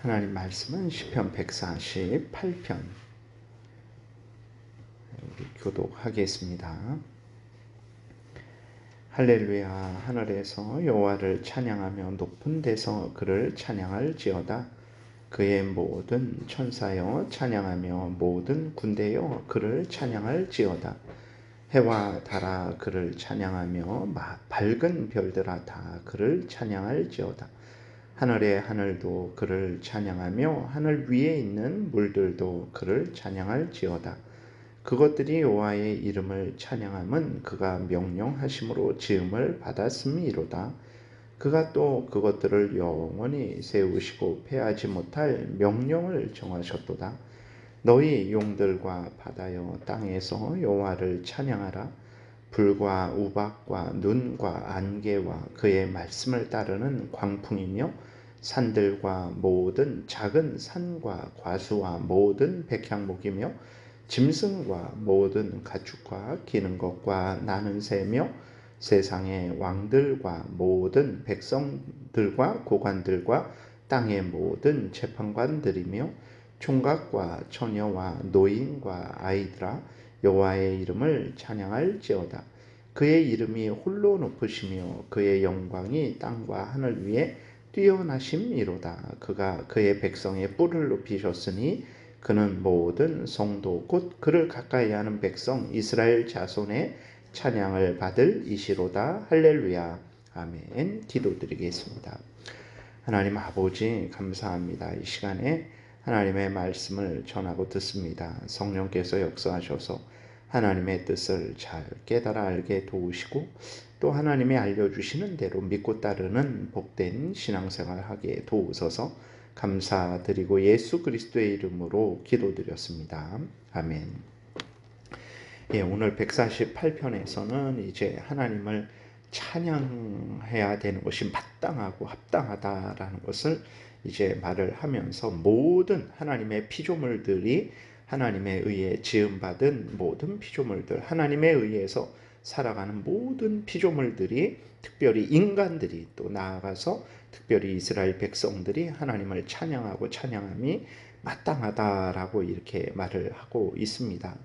하나님 말씀은 시편 148편 교독하겠습니다. 할렐루야. 하늘에서 여호와를 찬양하며 높은 데서 그를 찬양할지어다. 그의 모든 천사여 찬양하며 모든 군대여 그를 찬양할지어다. 해와 달아 그를 찬양하며 밝은 별들아 다 그를 찬양할지어다. 하늘의 하늘도 그를 찬양하며 하늘 위에 있는 물들도 그를 찬양할지어다. 그것들이 여호와의 이름을 찬양함은 그가 명령하심으로 지음을 받았음이로다. 그가 또 그것들을 영원히 세우시고 패하지 못할 명령을 정하셨도다. 너희 용들과 바다여 땅에서 여호와를 찬양하라. 불과 우박과 눈과 안개와 그의 말씀을 따르는 광풍이며 산들과 모든 작은 산과 과수와 모든 백향목이며 짐승과 모든 가축과 기는 것과 나는 새며 세상의 왕들과 모든 백성들과 고관들과 땅의 모든 재판관들이며 총각과 처녀와 노인과 아이들아 여호와의 이름을 찬양할지어다. 그의 이름이 홀로 높으시며 그의 영광이 땅과 하늘 위에 뛰어나심이로다. 그가 그의 백성의 뿔을 높이셨으니 그는 모든 성도 곧 그를 가까이하는 백성 이스라엘 자손의 찬양을 받을 이시로다. 할렐루야. 아멘. 기도드리겠습니다. 하나님 아버지 감사합니다. 이 시간에 하나님의 말씀을 전하고 듣습니다. 성령께서 역사하셔서 하나님의 뜻을 잘 깨달아 알게 도우시고 또 하나님이 알려주시는 대로 믿고 따르는 복된 신앙생활 하게 도우소서 감사드리고 예수 그리스도의 이름으로 기도드렸습니다. 아멘. 오늘 148편에서는 이제 하나님을 찬양해야 되는 것이 마땅하고 합당하다라는 것을 이제 말을 하면서 모든 하나님의 피조물들이 하나님에 의해 지음받은 모든 피조물들, 하나님에 의해서 살아가는 모든 피조물들이 특별히 인간들이 또 나아가서 특별히 이스라엘 백성들이 하나님을 찬양하고 찬양함이 마땅하다라고 이렇게 말을 하고 있습니다.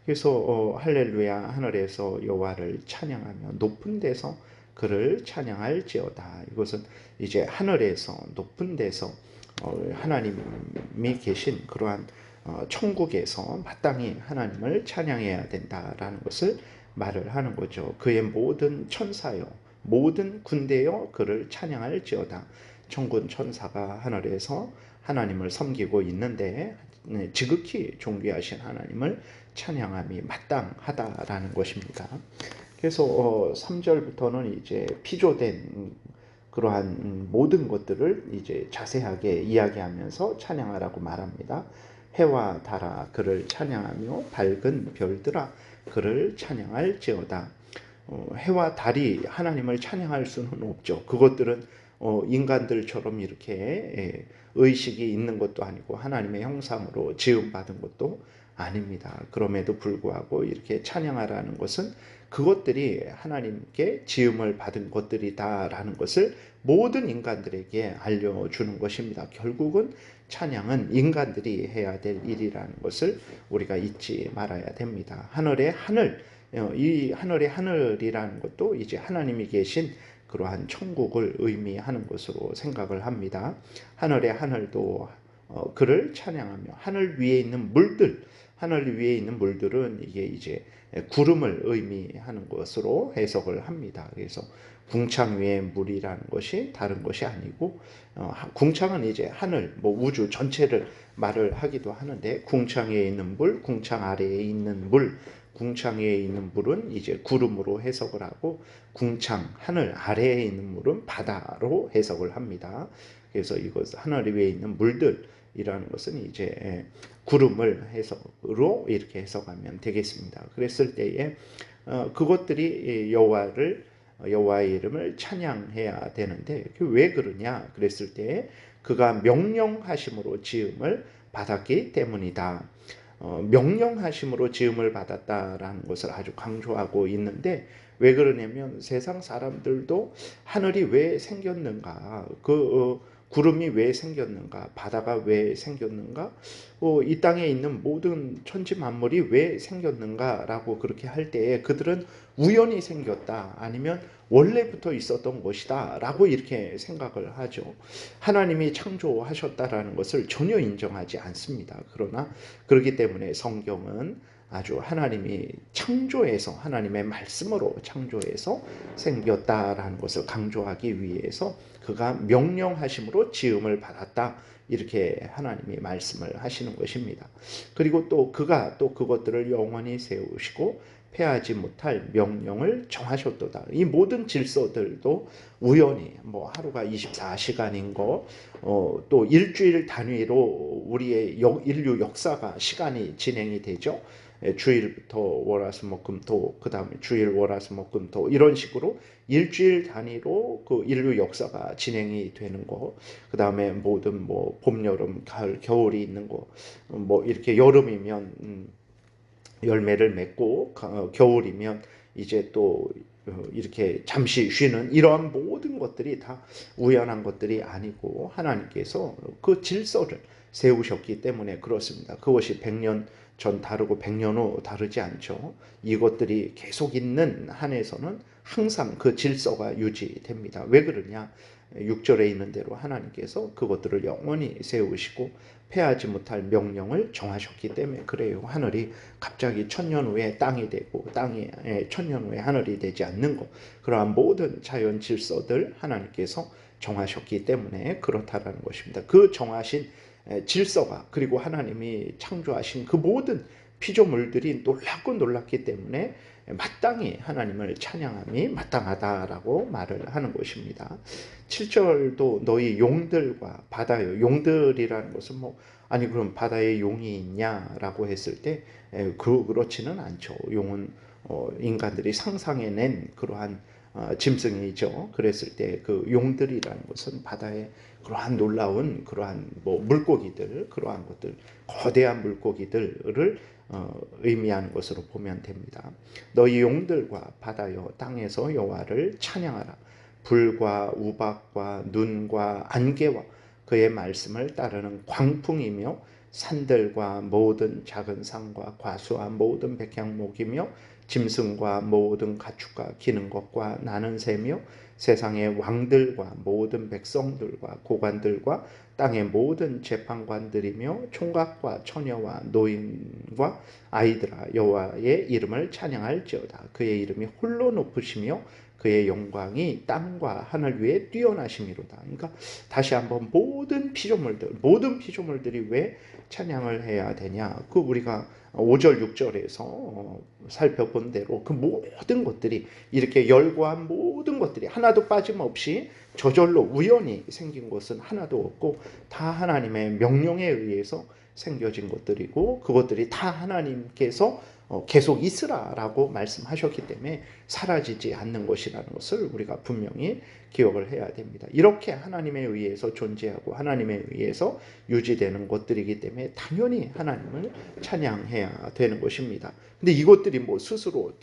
그래서 할렐루야 하늘에서 여호와를 찬양하며 높은 데서 그를 찬양할지어다. 이것은 이제 하늘에서 높은 데서 하나님이 계신 그러한 천국에서 마땅히 하나님을 찬양해야 된다라는 것을 말을 하는 거죠. 그의 모든 천사여 모든 군대여 그를 찬양할지어다. 천군 천사가 하늘에서 하나님을 섬기고 있는데 지극히 존귀하신 하나님을 찬양함이 마땅하다라는 것입니다. 그래서 3절부터는 이제 피조된 그러한 모든 것들을 이제 자세하게 이야기하면서 찬양하라고 말합니다. 해와 달아 그를 찬양하며 밝은 별들아 그를 찬양할지어다. 해와 달이 하나님을 찬양할 수는 없죠. 그것들은 인간들처럼 이렇게 의식이 있는 것도 아니고 하나님의 형상으로 지음받은 것도 아닙니다. 그럼에도 불구하고 이렇게 찬양하라는 것은 그것들이 하나님께 지음을 받은 것들이다라는 것을 모든 인간들에게 알려주는 것입니다. 결국은 찬양은 인간들이 해야 될 일이라는 것을 우리가 잊지 말아야 됩니다. 하늘의 하늘, 이 하늘의 하늘이라는 것도 이제 하나님이 계신 그러한 천국을 의미하는 것으로 생각을 합니다. 하늘의 하늘도 그를 찬양하며 하늘 위에 있는 물들, 하늘 위에 있는 물들은 이게 이제 구름을 의미하는 것으로 해석을 합니다. 그래서 궁창 위에 물이라는 것이 다른 것이 아니고 궁창은 이제 하늘, 우주 전체를 말을 하기도 하는데 궁창 위에 있는 물, 궁창 아래에 있는 물, 궁창 위에 있는 물은 이제 구름으로 해석을 하고 궁창 하늘 아래에 있는 물은 바다로 해석을 합니다. 그래서 이것 하늘 위에 있는 물들이라는 것은 이제 구름을 해석으로 이렇게 해석하면 되겠습니다. 그랬을 때에 그것들이 여호와의 이름을 찬양해야 되는데 왜 그러냐 그랬을 때 그가 명령하심으로 지음을 받았기 때문이다. 명령하심으로 지음을 받았다라는 것을 아주 강조하고 있는데 왜 그러냐면 세상 사람들도 하늘이 왜 생겼는가 구름이 왜 생겼는가? 바다가 왜 생겼는가? 이 땅에 있는 모든 천지 만물이 왜 생겼는가라고 그렇게 할 때에 그들은 우연히 생겼다, 아니면 원래부터 있었던 것이다 라고 이렇게 생각을 하죠. 하나님이 창조하셨다라는 것을 전혀 인정하지 않습니다. 그러나 그렇기 때문에 성경은 아주 하나님이 창조해서, 하나님의 말씀으로 창조해서 생겼다라는 것을 강조하기 위해서 그가 명령하심으로 지음을 받았다, 이렇게 하나님이 말씀을 하시는 것입니다. 그리고 또 그가 또 그것들을 영원히 세우시고 패하지 못할 명령을 정하셨도다. 이 모든 질서들도 우연히 하루가 24시간인 거, 또 일주일 단위로 우리의 인류 역사가 시간이 진행이 되죠. 주일부터 월화수목금토, 그 다음에 주일 월화수목금토, 이런 식으로 일주일 단위로 그 인류 역사가 진행이 되는 거, 그 다음에 모든 봄, 여름, 가을, 겨울이 있는 거, 이렇게 여름이면 열매를 맺고 겨울이면 이제 또 이렇게 잠시 쉬는, 이러한 모든 것들이 다 우연한 것들이 아니고 하나님께서 그 질서를 세우셨기 때문에 그렇습니다. 그것이 100년 전 다르고 100년 후 다르지 않죠. 이것들이 계속 있는 한에서는 항상 그 질서가 유지됩니다. 왜 그러냐? 6절에 있는 대로 하나님께서 그것들을 영원히 세우시고 패하지 못할 명령을 정하셨기 때문에 그래요. 하늘이 갑자기 1000년 후에 땅이 되고 땅이 1000년 후에 하늘이 되지 않는 것, 그러한 모든 자연 질서들 하나님께서 정하셨기 때문에 그렇다라는 것입니다. 그 정하신 질서가, 그리고 하나님이 창조하신 그 모든 피조물들이 놀랍고 놀랍기 때문에 마땅히 하나님을 찬양함이 마땅하다라고 말을 하는 것입니다. 7절도 너희 용들과 바다요. 용들이라는 것은 아니 그럼 바다에 용이 있냐라고 했을 때 그렇지는 않죠. 용은 인간들이 상상해낸 그러한 짐승이죠. 그랬을 때 그 용들이라는 것은 바다에 그러한 놀라운 그러한 물고기들, 그러한 것들, 거대한 물고기들을 의미하는 것으로 보면 됩니다. 너희 용들과 바다여 땅에서 여호와를 찬양하라. 불과 우박과 눈과 안개와 그의 말씀을 따르는 광풍이며 산들과 모든 작은 산과 과수와 모든 백향목이며 짐승과 모든 가축과 기는 것과 나는 새며 세상의 왕들과 모든 백성들과 고관들과 땅의 모든 재판관들이며 총각과 처녀와 노인과 아이들아 여호와의 이름을 찬양할지어다. 그의 이름이 홀로 높으시며 그의 영광이 땅과 하늘 위에 뛰어나심이로다. 그러니까 다시 한번 모든 피조물들이 왜 찬양을 해야 되냐? 그 우리가 5절 6절에서 살펴본 대로 그 모든 것들이, 이렇게 열거한 모든 것들이 하나도 빠짐없이 저절로 우연히 생긴 것은 하나도 없고 다 하나님의 명령에 의해서 생겨진 것들이고, 그것들이 다 하나님께서 계속 있으라라고 말씀하셨기 때문에 사라지지 않는 것이라는 것을 우리가 분명히 기억을 해야 됩니다. 이렇게 하나님에 의해서 존재하고 하나님에 의해서 유지되는 것들이기 때문에 당연히 하나님을 찬양해야 되는 것입니다. 근데 이것들이 스스로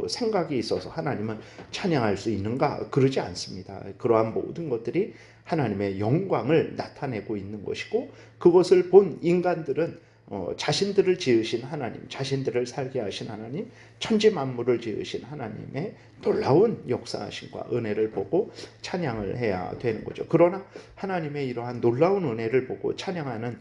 생각이 있어서 하나님을 찬양할 수 있는가? 그러지 않습니다. 그러한 모든 것들이 하나님의 영광을 나타내고 있는 것이고, 그것을 본 인간들은 자신들을 지으신 하나님, 자신들을 살게 하신 하나님, 천지 만물을 지으신 하나님의 놀라운 역사하심과 은혜를 보고 찬양을 해야 되는 거죠. 그러나 하나님의 이러한 놀라운 은혜를 보고 찬양하는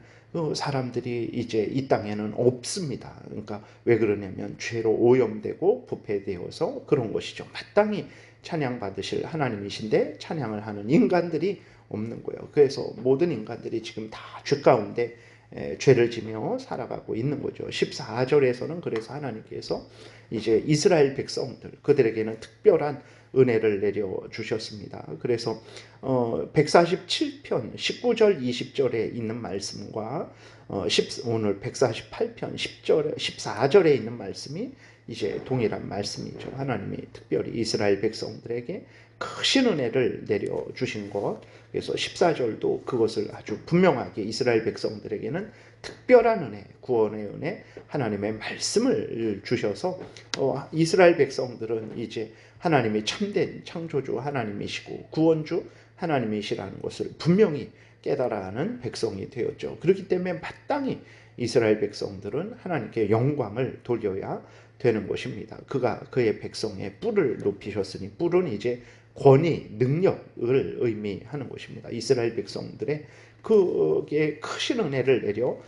사람들이 이제 이 땅에는 없습니다. 그러니까 왜 그러냐면 죄로 오염되고 부패되어서 그런 것이죠. 마땅히 찬양받으실 하나님이신데 찬양을 하는 인간들이 없는 거예요. 그래서 모든 인간들이 지금 다 죄 가운데 죄를 지며 살아가고 있는 거죠. 14절에서는 그래서 하나님께서 이제 이스라엘 백성들, 그들에게는 특별한 은혜를 내려주셨습니다. 그래서 147편 19절 20절에 있는 말씀과 오늘 148편 10절 14절에 있는 말씀이 이제 동일한 말씀이죠. 하나님이 특별히 이스라엘 백성들에게 크신 은혜를 내려주신 것. 그래서 14절도 그것을 아주 분명하게 이스라엘 백성들에게는 특별한 은혜, 구원의 은혜, 하나님의 말씀을 주셔서 이스라엘 백성들은 이제 하나님이 참된 창조주 하나님이시고 구원주 하나님이시라는 것을 분명히 깨달아 하는 백성이 되었죠. 그렇기 때문에 마땅히 이스라엘 백성들은 하나님께 영광을 돌려야 되는 것입니다. 그가 그의 백성의 뿔을 높이셨으니, 뿔은 이제 권위, 능력을 의미하는 것입니다. 이스라엘 백성들의 그게 크신 은혜를 내려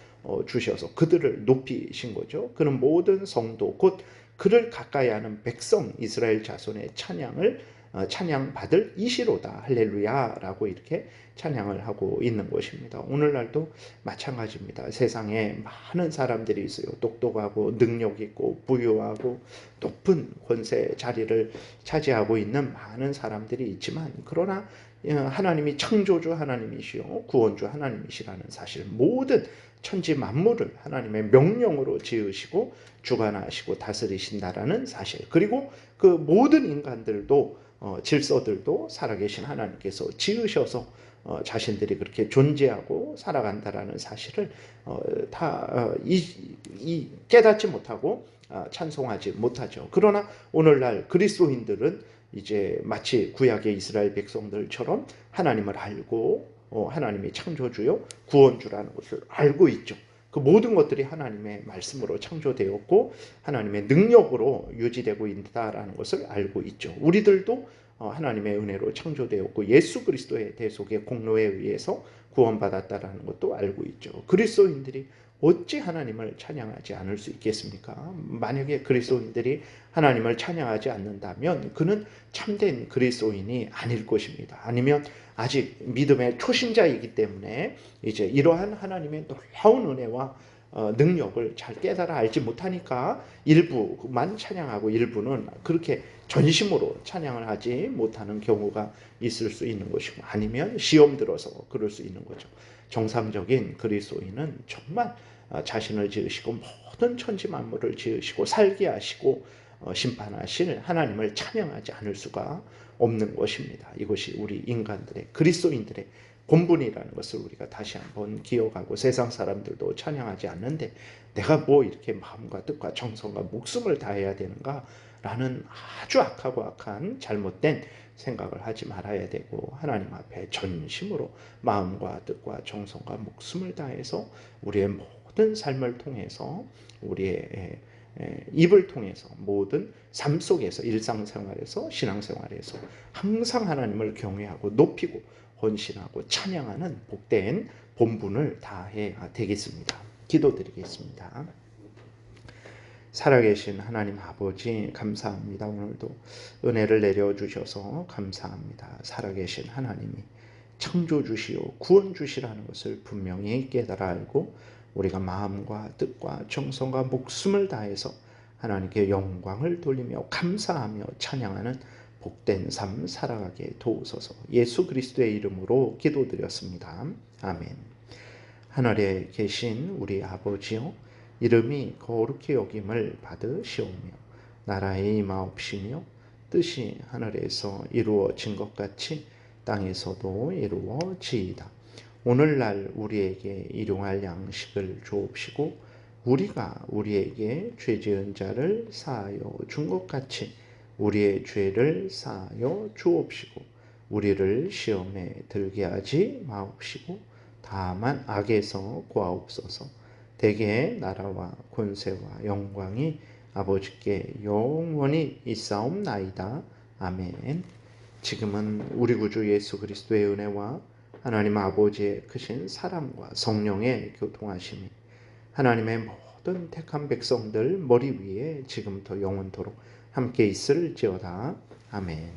주셔서 그들을 높이신 거죠. 그는 모든 성도 곧 그를 가까이 하는 백성 이스라엘 자손의 찬양 받을 이시로다 할렐루야라고 이렇게 찬양을 하고 있는 것입니다. 오늘날도 마찬가지입니다. 세상에 많은 사람들이 있어요. 똑똑하고 능력 있고 부유하고 높은 권세 자리를 차지하고 있는 많은 사람들이 있지만, 그러나 하나님이 창조주 하나님이시요 구원주 하나님이시라는 사실, 모든 천지 만물을 하나님의 명령으로 지으시고 주관하시고 다스리신다라는 사실, 그리고 그 모든 인간들도 질서들도 살아계신 하나님께서 지으셔서 자신들이 그렇게 존재하고 살아간다라는 사실을 다 깨닫지 못하고 찬송하지 못하죠. 그러나 오늘날 그리스도인들은 이제 마치 구약의 이스라엘 백성들처럼 하나님을 알고 하나님이 창조주요 구원주라는 것을 알고 있죠. 그 모든 것들이 하나님의 말씀으로 창조되었고 하나님의 능력으로 유지되고 있다라는 것을 알고 있죠. 우리들도 하나님의 은혜로 창조되었고 예수 그리스도의 대속의 공로에 의해서 구원받았다라는 것도 알고 있죠. 그리스도인들이 어찌 하나님을 찬양하지 않을 수 있겠습니까? 만약에 그리스도인들이 하나님을 찬양하지 않는다면 그는 참된 그리스도인이 아닐 것입니다. 아니면 아직 믿음의 초신자이기 때문에 이제 이러한 하나님의 놀라운 은혜와 능력을 잘 깨달아 알지 못하니까 일부만 찬양하고 일부는 그렇게 전심으로 찬양을 하지 못하는 경우가 있을 수 있는 것이고, 아니면 시험 들어서 그럴 수 있는 거죠. 정상적인 그리스도인은 정말 자신을 지으시고 모든 천지 만물을 지으시고 살게 하시고 심판하실 하나님을 찬양하지 않을 수가 없는 것입니다. 이것이 우리 인간들의, 그리스도인들의 본분이라는 것을 우리가 다시 한번 기억하고, 세상 사람들도 찬양하지 않는데 내가 뭐 이렇게 마음과 뜻과 정성과 목숨을 다해야 되는가 라는 아주 악하고 악한 잘못된 생각을 하지 말아야 되고, 하나님 앞에 전심으로 마음과 뜻과 정성과 목숨을 다해서 우리의 모든 삶을 통해서, 우리의 입을 통해서, 모든 삶 속에서, 일상생활에서, 신앙생활에서 항상 하나님을 경외하고 높이고 헌신하고 찬양하는 복된 본분을 다해야 되겠습니다. 기도드리겠습니다. 살아계신 하나님 아버지, 감사합니다. 오늘도 은혜를 내려주셔서 감사합니다. 살아계신 하나님이 창조주시오 구원주시라는 것을 분명히 깨달아 알고 우리가 마음과 뜻과 정성과 목숨을 다해서 하나님께 영광을 돌리며 감사하며 찬양하는 복된 삶 살아가게 도우소서. 예수 그리스도의 이름으로 기도드렸습니다. 아멘. 하늘에 계신 우리 아버지요, 이름이 거룩히 여김을 받으시오며 나라의 임하옵시며 뜻이 하늘에서 이루어진 것 같이 땅에서도 이루어지이다. 오늘날 우리에게 일용할 양식을 주옵시고 우리가 우리에게 죄지은 자를 사하여 준 것 같이 우리의 죄를 사하여 주옵시고 우리를 시험에 들게 하지 마옵시고 다만 악에서 구하옵소서. 대개 나라와 권세와 영광이 아버지께 영원히 있사옵나이다. 아멘. 지금은 우리 구주 예수 그리스도의 은혜와 하나님 아버지의 크신 사랑과 성령의 교통하심이 하나님의 모든 택한 백성들 머리 위에 지금부터 영원토록 함께 있을지어다. 아멘.